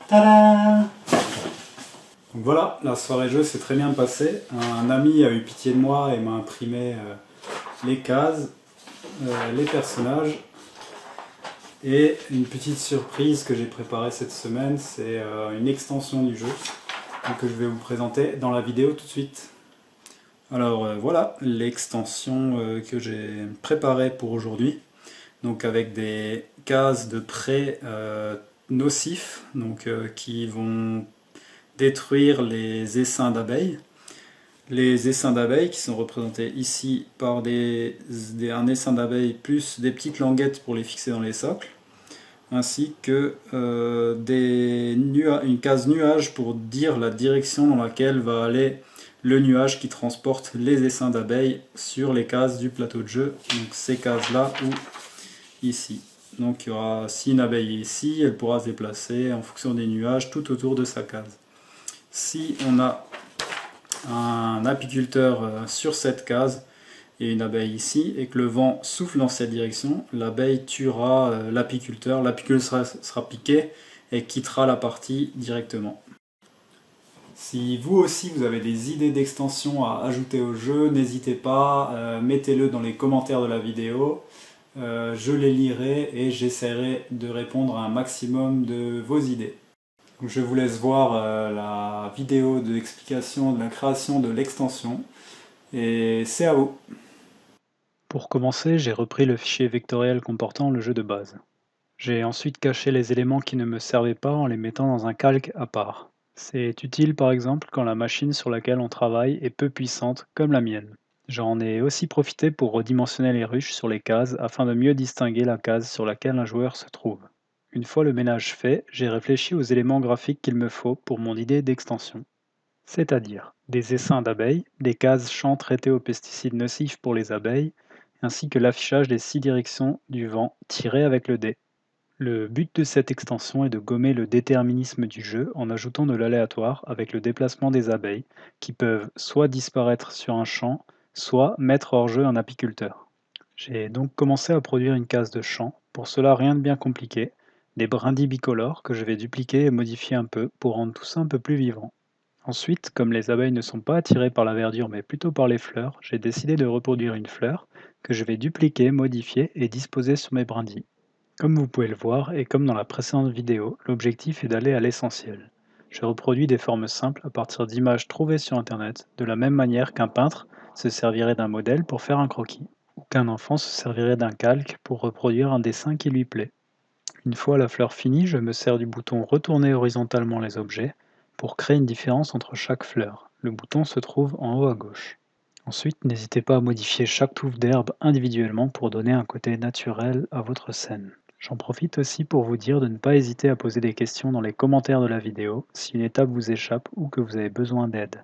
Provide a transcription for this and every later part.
Tada! Donc voilà, la soirée jeu s'est très bien passée. Un ami a eu pitié de moi et m'a imprimé les cases, les personnages. Et une petite surprise que j'ai préparée cette semaine, c'est une extension du jeu que je vais vous présenter dans la vidéo tout de suite. Alors voilà l'extension que j'ai préparée pour aujourd'hui. Donc avec des cases de prêt nocifs qui vont détruire les essaims d'abeilles. Les essaims d'abeilles qui sont représentés ici par un essaim d'abeilles plus des petites languettes pour les fixer dans les socles, ainsi que une case nuage pour dire la direction dans laquelle va aller le nuage qui transporte les essaims d'abeilles sur les cases du plateau de jeu, donc ces cases là ou ici. Donc il y aura, si une abeille est ici, elle pourra se déplacer en fonction des nuages tout autour de sa case. Si on a un apiculteur sur cette case et une abeille ici, et que le vent souffle dans cette direction, l'abeille tuera l'apiculteur, l'apiculteur sera piqué et quittera la partie directement. Si vous aussi vous avez des idées d'extension à ajouter au jeu, n'hésitez pas, mettez-le dans les commentaires de la vidéo. Je les lirai et j'essaierai de répondre à un maximum de vos idées. Donc je vous laisse voir la vidéo de l'explication de la création de l'extension et c'est à vous. Pour commencer, j'ai repris le fichier vectoriel comportant le jeu de base. J'ai ensuite caché les éléments qui ne me servaient pas en les mettant dans un calque à part. C'est utile par exemple quand la machine sur laquelle on travaille est peu puissante comme la mienne. J'en ai aussi profité pour redimensionner les ruches sur les cases afin de mieux distinguer la case sur laquelle un joueur se trouve. Une fois le ménage fait, j'ai réfléchi aux éléments graphiques qu'il me faut pour mon idée d'extension. C'est-à-dire des essaims d'abeilles, des cases champs traités aux pesticides nocifs pour les abeilles, ainsi que l'affichage des 6 directions du vent tirées avec le dé. Le but de cette extension est de gommer le déterminisme du jeu en ajoutant de l'aléatoire avec le déplacement des abeilles, qui peuvent soit disparaître sur un champ, soit mettre hors jeu un apiculteur. J'ai donc commencé à produire une case de champ, pour cela rien de bien compliqué, des brindilles bicolores que je vais dupliquer et modifier un peu pour rendre tout ça un peu plus vivant. Ensuite, comme les abeilles ne sont pas attirées par la verdure mais plutôt par les fleurs, j'ai décidé de reproduire une fleur que je vais dupliquer, modifier et disposer sur mes brindilles. Comme vous pouvez le voir, et comme dans la précédente vidéo, l'objectif est d'aller à l'essentiel. Je reproduis des formes simples à partir d'images trouvées sur internet, de la même manière qu'un peintre se servirait d'un modèle pour faire un croquis, ou qu'un enfant se servirait d'un calque pour reproduire un dessin qui lui plaît. Une fois la fleur finie, je me sers du bouton Retourner horizontalement les objets pour créer une différence entre chaque fleur. Le bouton se trouve en haut à gauche. Ensuite, n'hésitez pas à modifier chaque touffe d'herbe individuellement pour donner un côté naturel à votre scène. J'en profite aussi pour vous dire de ne pas hésiter à poser des questions dans les commentaires de la vidéo si une étape vous échappe ou que vous avez besoin d'aide.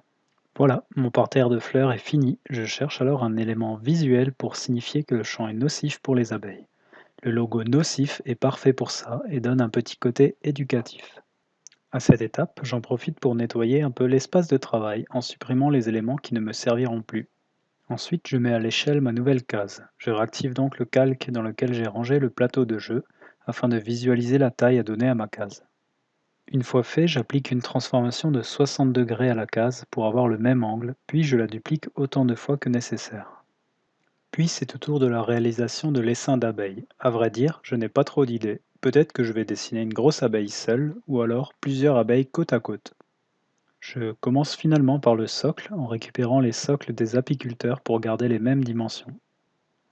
Voilà, mon parterre de fleurs est fini, je cherche alors un élément visuel pour signifier que le champ est nocif pour les abeilles. Le logo nocif est parfait pour ça et donne un petit côté éducatif. À cette étape, j'en profite pour nettoyer un peu l'espace de travail en supprimant les éléments qui ne me serviront plus. Ensuite, je mets à l'échelle ma nouvelle case. Je réactive donc le calque dans lequel j'ai rangé le plateau de jeu afin de visualiser la taille à donner à ma case. Une fois fait, j'applique une transformation de 60 degrés à la case pour avoir le même angle, puis je la duplique autant de fois que nécessaire. Puis c'est au tour de la réalisation de l'essaim d'abeilles. À vrai dire, je n'ai pas trop d'idées. Peut-être que je vais dessiner une grosse abeille seule, ou alors plusieurs abeilles côte à côte. Je commence finalement par le socle, en récupérant les socles des apiculteurs pour garder les mêmes dimensions.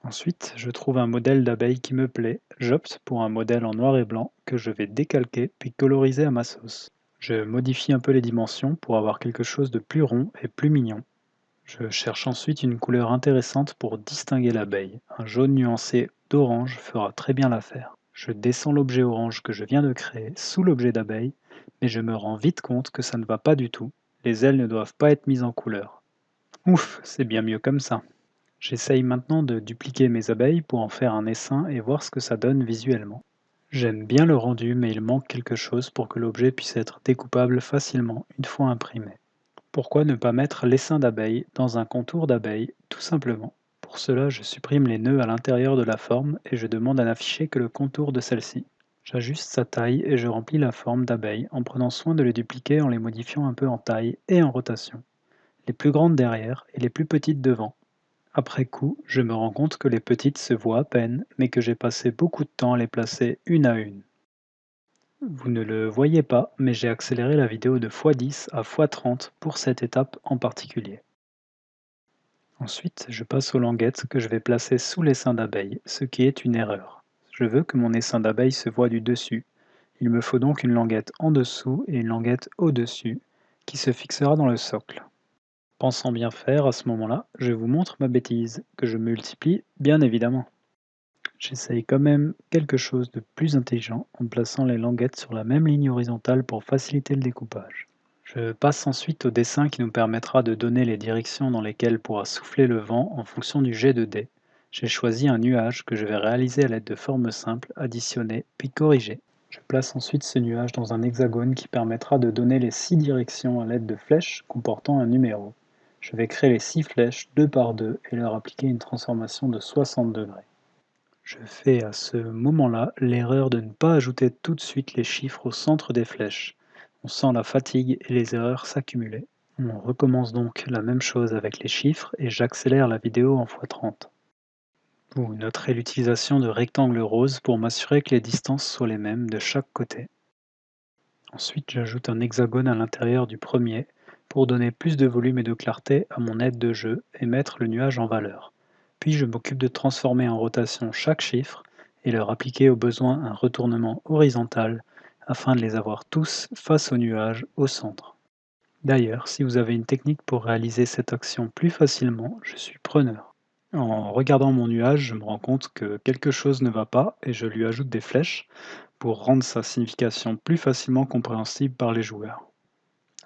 Ensuite, je trouve un modèle d'abeille qui me plaît, j'opte pour un modèle en noir et blanc que je vais décalquer puis coloriser à ma sauce. Je modifie un peu les dimensions pour avoir quelque chose de plus rond et plus mignon. Je cherche ensuite une couleur intéressante pour distinguer l'abeille. Un jaune nuancé d'orange fera très bien l'affaire. Je descends l'objet orange que je viens de créer sous l'objet d'abeille, mais je me rends vite compte que ça ne va pas du tout. Les ailes ne doivent pas être mises en couleur. Ouf, c'est bien mieux comme ça. J'essaye maintenant de dupliquer mes abeilles pour en faire un essaim et voir ce que ça donne visuellement. J'aime bien le rendu, mais il manque quelque chose pour que l'objet puisse être découpable facilement une fois imprimé. Pourquoi ne pas mettre l'essaim d'abeille dans un contour d'abeille, tout simplement? Pour cela, je supprime les nœuds à l'intérieur de la forme et je demande à n'afficher que le contour de celle-ci. J'ajuste sa taille et je remplis la forme d'abeille en prenant soin de les dupliquer en les modifiant un peu en taille et en rotation, les plus grandes derrière et les plus petites devant. Après coup, je me rends compte que les petites se voient à peine, mais que j'ai passé beaucoup de temps à les placer une à une. Vous ne le voyez pas, mais j'ai accéléré la vidéo de x10 à x30 pour cette étape en particulier. Ensuite, je passe aux languettes que je vais placer sous l'essaim d'abeille, ce qui est une erreur. Je veux que mon essaim d'abeille se voie du dessus. Il me faut donc une languette en dessous et une languette au-dessus, qui se fixera dans le socle. Pensant bien faire, à ce moment-là, je vous montre ma bêtise, que je multiplie bien évidemment. J'essaye quand même quelque chose de plus intelligent en plaçant les languettes sur la même ligne horizontale pour faciliter le découpage. Je passe ensuite au dessin qui nous permettra de donner les directions dans lesquelles pourra souffler le vent en fonction du jet de dés. J'ai choisi un nuage que je vais réaliser à l'aide de formes simples, additionner puis corriger. Je place ensuite ce nuage dans un hexagone qui permettra de donner les 6 directions à l'aide de flèches comportant un numéro. Je vais créer les 6 flèches 2 par 2 et leur appliquer une transformation de 60 degrés. Je fais à ce moment-là l'erreur de ne pas ajouter tout de suite les chiffres au centre des flèches. On sent la fatigue et les erreurs s'accumuler. On recommence donc la même chose avec les chiffres et j'accélère la vidéo en x30. Vous noterez l'utilisation de rectangles roses pour m'assurer que les distances soient les mêmes de chaque côté. Ensuite, j'ajoute un hexagone à l'intérieur du premier pour donner plus de volume et de clarté à mon aide de jeu et mettre le nuage en valeur. Puis je m'occupe de transformer en rotation chaque chiffre et leur appliquer au besoin un retournement horizontal afin de les avoir tous face au nuage au centre. D'ailleurs, si vous avez une technique pour réaliser cette action plus facilement, je suis preneur. En regardant mon nuage, je me rends compte que quelque chose ne va pas et je lui ajoute des flèches pour rendre sa signification plus facilement compréhensible par les joueurs.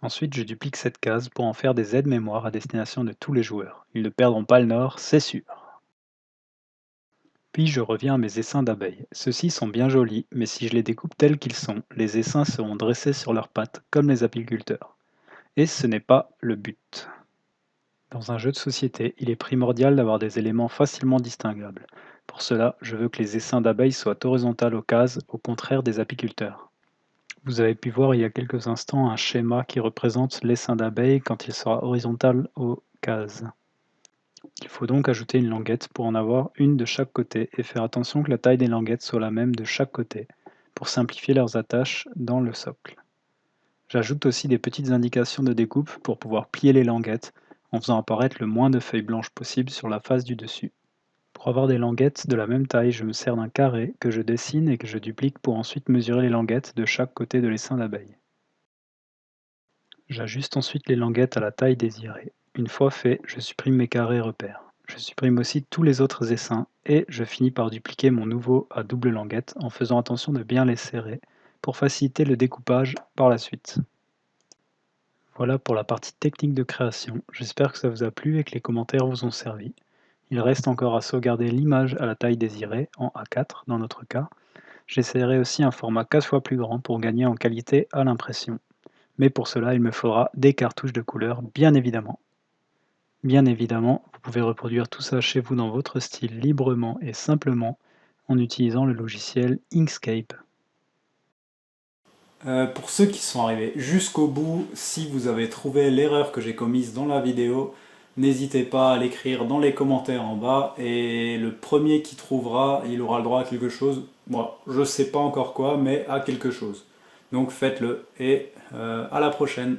Ensuite, je duplique cette case pour en faire des aides-mémoire à destination de tous les joueurs. Ils ne perdront pas le nord, c'est sûr. Puis je reviens à mes essaims d'abeilles. Ceux-ci sont bien jolis, mais si je les découpe tels qu'ils sont, les essaims seront dressés sur leurs pattes, comme les apiculteurs. Et ce n'est pas le but. Dans un jeu de société, il est primordial d'avoir des éléments facilement distinguables. Pour cela, je veux que les essaims d'abeilles soient horizontales aux cases, au contraire des apiculteurs. Vous avez pu voir il y a quelques instants un schéma qui représente l'essaim d'abeilles quand il sera horizontal aux cases. Il faut donc ajouter une languette pour en avoir une de chaque côté et faire attention que la taille des languettes soit la même de chaque côté pour simplifier leurs attaches dans le socle. J'ajoute aussi des petites indications de découpe pour pouvoir plier les languettes en faisant apparaître le moins de feuilles blanches possible sur la face du dessus. Pour avoir des languettes de la même taille, je me sers d'un carré que je dessine et que je duplique pour ensuite mesurer les languettes de chaque côté de l'essaim d'abeille. J'ajuste ensuite les languettes à la taille désirée. Une fois fait, je supprime mes carrés repères. Je supprime aussi tous les autres essaims et je finis par dupliquer mon nouveau à double languette en faisant attention de bien les serrer pour faciliter le découpage par la suite. Voilà pour la partie technique de création. J'espère que ça vous a plu et que les commentaires vous ont servi. Il reste encore à sauvegarder l'image à la taille désirée, en A4 dans notre cas. J'essaierai aussi un format 4 fois plus grand pour gagner en qualité à l'impression. Mais pour cela, il me faudra des cartouches de couleurs, bien évidemment. Bien évidemment, vous pouvez reproduire tout ça chez vous dans votre style librement et simplement en utilisant le logiciel Inkscape. Pour ceux qui sont arrivés jusqu'au bout, si vous avez trouvé l'erreur que j'ai commise dans la vidéo, n'hésitez pas à l'écrire dans les commentaires en bas et le premier qui trouvera, il aura le droit à quelque chose. Moi, je ne sais pas encore quoi, mais à quelque chose. Donc faites-le et à la prochaine.